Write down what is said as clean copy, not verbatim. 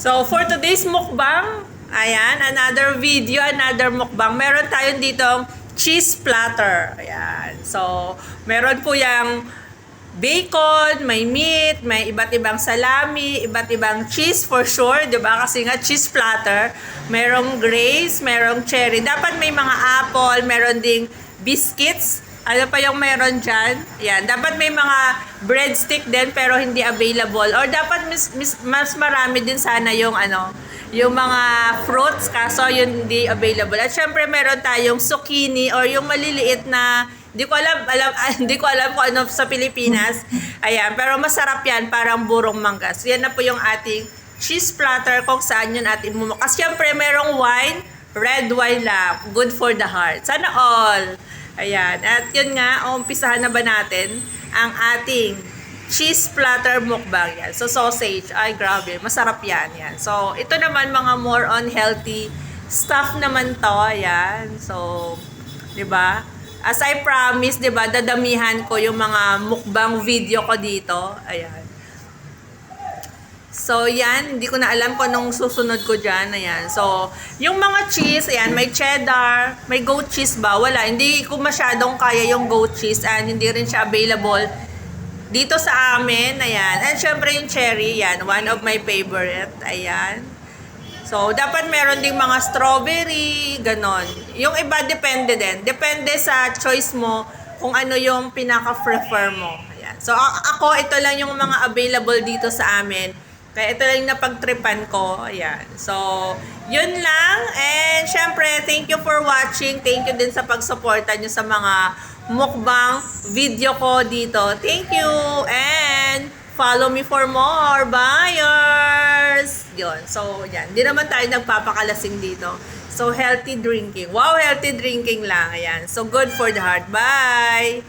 So, for today's mukbang, ayan, another video, another mukbang. Meron tayong ditong cheese platter. Ayan. So, meron po yung bacon, may meat, may iba't ibang salami, iba't ibang cheese for sure, 'di ba? Kasi nga cheese platter, merong grapes, merong cherry. Dapat may mga apple, meron ding biscuits. Ano pa yung meron dyan? Yan. Dapat may mga breadstick din pero hindi available. Or dapat mas marami din sana yung yung mga fruits kaso yun hindi available. At syempre meron tayong zucchini or yung maliliit na hindi ko alam kung ano sa Pilipinas. Ayan, pero masarap yan, parang burong manggas. Yan na po yung ating cheese platter kung saan yun ating mumukas. Syempre merong wine, red wine lang. Good for the heart. Sana all. Ayan. At yun nga, umpisahan na ba natin ang ating cheese platter mukbang yan. So, sausage. Ay, grabe. Masarap yan. Yan. So, ito naman mga more on healthy stuff naman to. Ayan. So, di ba? As I promise, di ba, dadamihan ko yung mga mukbang video ko dito. Ayan. So, yan. Hindi ko na alam kung anong susunod ko dyan. Ayan. So, yung mga cheese, ayan, may cheddar, may goat cheese ba? Wala. Hindi ko masyadong kaya yung goat cheese and hindi rin siya available dito sa amin. Ayan. And syempre yung cherry, yan. One of my favorite. Ayan. So, dapat meron ding mga strawberry, ganon. Yung iba, depende din. Depende sa choice mo kung ano yung pinaka-prefer mo. Ayan. So, ako, ito lang yung mga available dito sa amin. Kaya ito lang yung napagtripan ko. Ayan. So, yun lang. And, syempre, thank you for watching. Thank you din sa pagsuporta nyo sa mga mukbang video ko dito. Thank you. And, follow me for more buyers. Yun. So, yan. Hindi naman tayo nagpapakalasing dito. So, healthy drinking. Wow, healthy drinking lang. Ayan. So, good for the heart. Bye!